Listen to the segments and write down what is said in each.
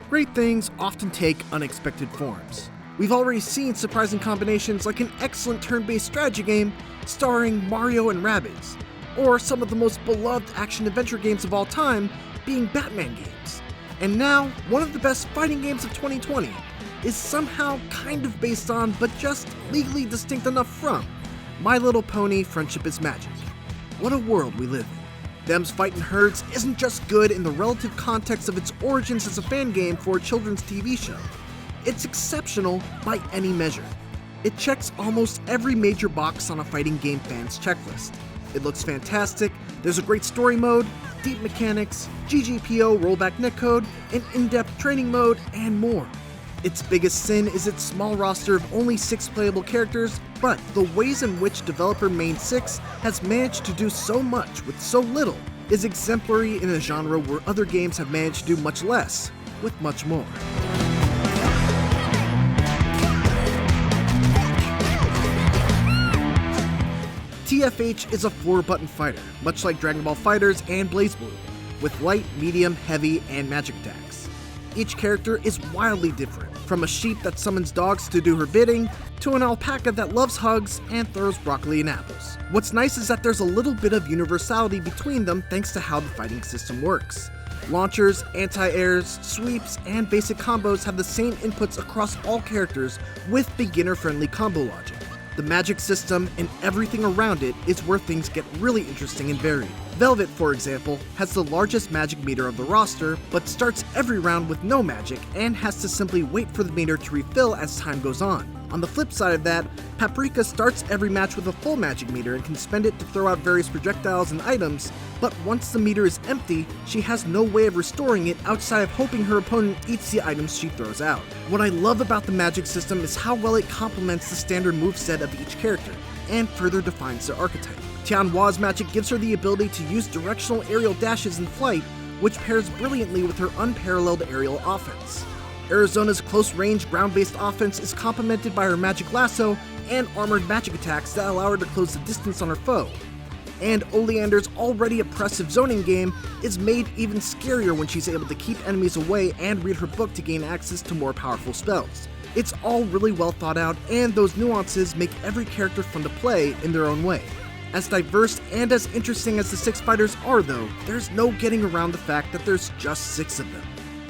Great things often take unexpected forms. We've already seen surprising combinations like an excellent turn-based strategy game starring Mario and Rabbids, or some of the most beloved action-adventure games of all time being Batman games. And now, one of the best fighting games of 2020 is somehow kind of based on, but just legally distinct enough from, My Little Pony: Friendship is Magic. What a world we live in. Them's Fightin Herds isn't just good in the relative context of its origins as a fan game for a children's TV show. It's exceptional by any measure. It checks almost every major box on a fighting game fan's checklist. It looks fantastic, there's a great story mode, deep mechanics, GGPO rollback netcode, an in-depth training mode, and more. Its biggest sin is its small roster of only 6 playable characters, but the ways in which developer Main 6 has managed to do so much with so little is exemplary in a genre where other games have managed to do much less with much more. TFH is a 4-button fighter, much like Dragon Ball FighterZ and BlazBlue, with light, medium, heavy, and magic attacks. Each character is wildly different, from a sheep that summons dogs to do her bidding, to an alpaca that loves hugs and throws broccoli and apples. What's nice is that there's a little bit of universality between them thanks to how the fighting system works. Launchers, anti-airs, sweeps, and basic combos have the same inputs across all characters with beginner-friendly combo logic. The magic system and everything around it is where things get really interesting and varied. Velvet, for example, has the largest magic meter of the roster, but starts every round with no magic and has to simply wait for the meter to refill as time goes on. On the flip side of that, Paprika starts every match with a full magic meter and can spend it to throw out various projectiles and items, but once the meter is empty, she has no way of restoring it outside of hoping her opponent eats the items she throws out. What I love about the magic system is how well it complements the standard moveset of each character, and further defines their archetype. Tianhua's magic gives her the ability to use directional aerial dashes in flight, which pairs brilliantly with her unparalleled aerial offense. Arizona's close-range, ground-based offense is complemented by her magic lasso and armored magic attacks that allow her to close the distance on her foe. And Oleander's already oppressive zoning game is made even scarier when she's able to keep enemies away and read her book to gain access to more powerful spells. It's all really well thought out, and those nuances make every character fun to play in their own way. As diverse and as interesting as the 6 fighters are though, there's no getting around the fact that there's just 6 of them.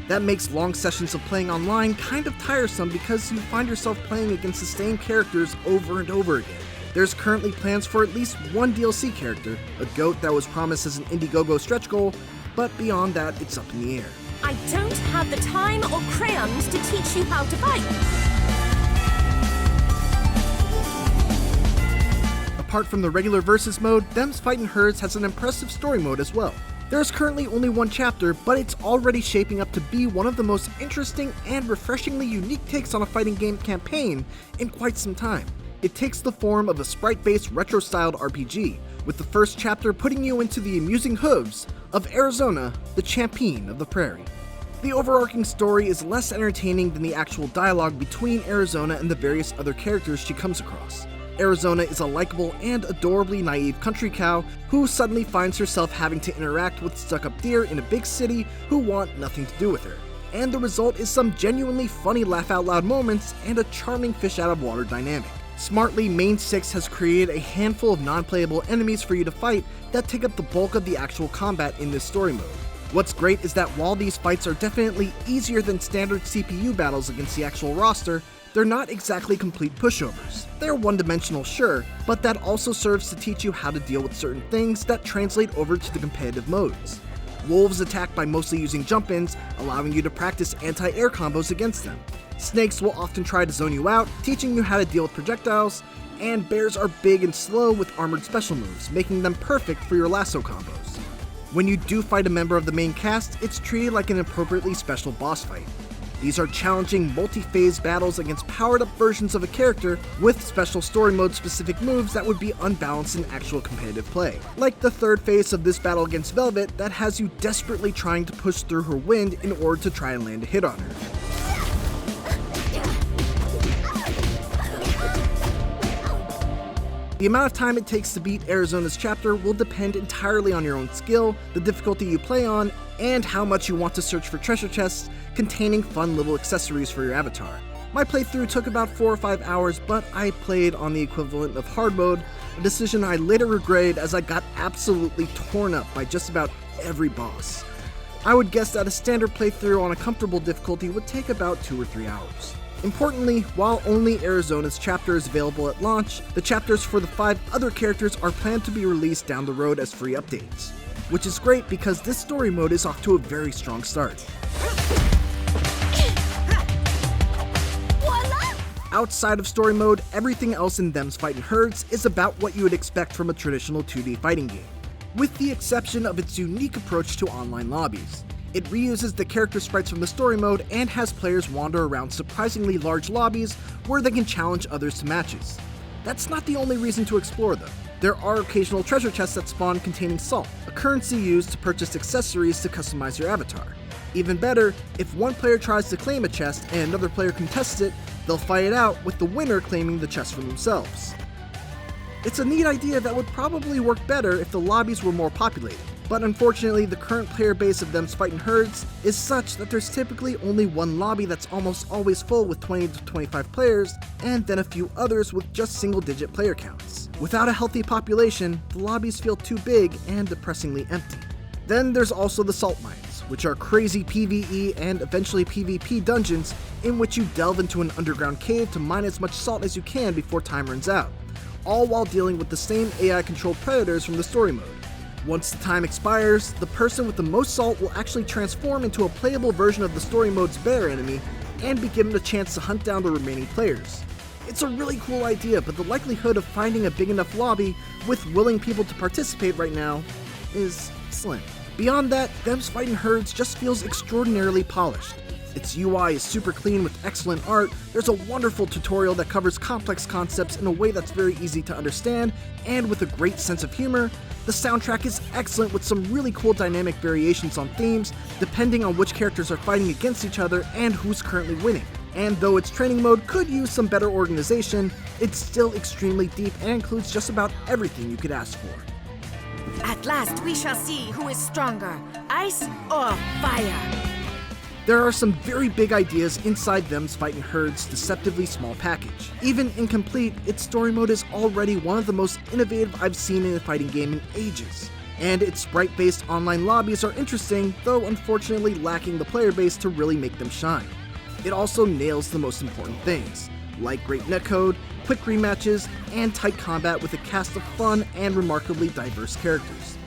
That makes long sessions of playing online kind of tiresome because you find yourself playing against the same characters over and over again. There's currently plans for at least one DLC character, a goat that was promised as an Indiegogo stretch goal, but beyond that, it's up in the air. I don't have the time or crayons to teach you how to fight. Apart from the regular versus mode, Them's Fightin Herds has an impressive story mode as well. There's currently only one chapter, but it's already shaping up to be one of the most interesting and refreshingly unique takes on a fighting game campaign in quite some time. It takes the form of a sprite-based retro-styled RPG, with the first chapter putting you into the amusing hooves of Arizona, the champion of the prairie. The overarching story is less entertaining than the actual dialogue between Arizona and the various other characters she comes across. Arizona is a likable and adorably naive country cow who suddenly finds herself having to interact with stuck-up deer in a big city who want nothing to do with her. And the result is some genuinely funny laugh-out-loud moments and a charming fish-out-of-water dynamic. Smartly, Main 6 has created a handful of non-playable enemies for you to fight that take up the bulk of the actual combat in this story mode. What's great is that while these fights are definitely easier than standard CPU battles against the actual roster, they're not exactly complete pushovers. They're one-dimensional, sure, but that also serves to teach you how to deal with certain things that translate over to the competitive modes. Wolves attack by mostly using jump-ins, allowing you to practice anti-air combos against them. Snakes will often try to zone you out, teaching you how to deal with projectiles, and bears are big and slow with armored special moves, making them perfect for your lasso combos. When you do fight a member of the main cast, it's treated like an appropriately special boss fight. These are challenging, multi-phase battles against powered-up versions of a character with special story mode-specific moves that would be unbalanced in actual competitive play. Like the third phase of this battle against Velvet that has you desperately trying to push through her wind in order to try and land a hit on her. The amount of time it takes to beat Arizona's chapter will depend entirely on your own skill, the difficulty you play on, and how much you want to search for treasure chests containing fun little accessories for your avatar. My playthrough took about 4 or 5 hours, but I played on the equivalent of hard mode, a decision I later regretted as I got absolutely torn up by just about every boss. I would guess that a standard playthrough on a comfortable difficulty would take about 2 or 3 hours. Importantly, while only Arizona's chapter is available at launch, the chapters for the 5 other characters are planned to be released down the road as free updates, which is great because this story mode is off to a very strong start. Outside of story mode, everything else in Them's Fightin Herds is about what you would expect from a traditional 2D fighting game, with the exception of its unique approach to online lobbies. It reuses the character sprites from the story mode and has players wander around surprisingly large lobbies where they can challenge others to matches. That's not the only reason to explore though. There are occasional treasure chests that spawn containing salt, a currency used to purchase accessories to customize your avatar. Even better, if one player tries to claim a chest and another player contests it, they'll fight it out with the winner claiming the chest for themselves. It's a neat idea that would probably work better if the lobbies were more populated, but unfortunately the current player base of Them's Fightin Herds is such that there's typically only one lobby that's almost always full with 20 to 25 players, and then a few others with just single-digit player counts. Without a healthy population, the lobbies feel too big and depressingly empty. Then there's also the salt mines, which are crazy PvE and eventually PvP dungeons in which you delve into an underground cave to mine as much salt as you can before time runs out, all while dealing with the same AI-controlled predators from the story mode. Once the time expires, the person with the most salt will actually transform into a playable version of the story mode's bear enemy and be given a chance to hunt down the remaining players. It's a really cool idea, but the likelihood of finding a big enough lobby with willing people to participate right now is slim. Beyond that, Them's Fightin Herds just feels extraordinarily polished. Its UI is super clean with excellent art, there's a wonderful tutorial that covers complex concepts in a way that's very easy to understand, and with a great sense of humor. The soundtrack is excellent with some really cool dynamic variations on themes, depending on which characters are fighting against each other and who's currently winning. And though its training mode could use some better organization, it's still extremely deep and includes just about everything you could ask for. At last we shall see who is stronger, ice or fire. There are some very big ideas inside Them's Fightin Herds' deceptively small package. Even incomplete, its story mode is already one of the most innovative I've seen in a fighting game in ages. And its sprite-based online lobbies are interesting, though unfortunately lacking the player base to really make them shine. It also nails the most important things, like great netcode, quick rematches, and tight combat with a cast of fun and remarkably diverse characters.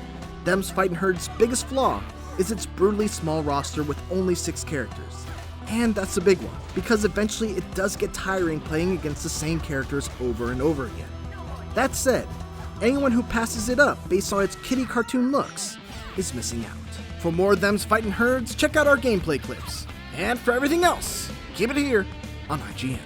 Them's Fightin Herds' biggest flaw is its brutally small roster with only 6 characters. And that's a big one, because eventually it does get tiring playing against the same characters over and over again. That said, anyone who passes it up based on its kiddie cartoon looks is missing out. For more Them's Fightin Herds, check out our gameplay clips. And for everything else, keep it here on IGN.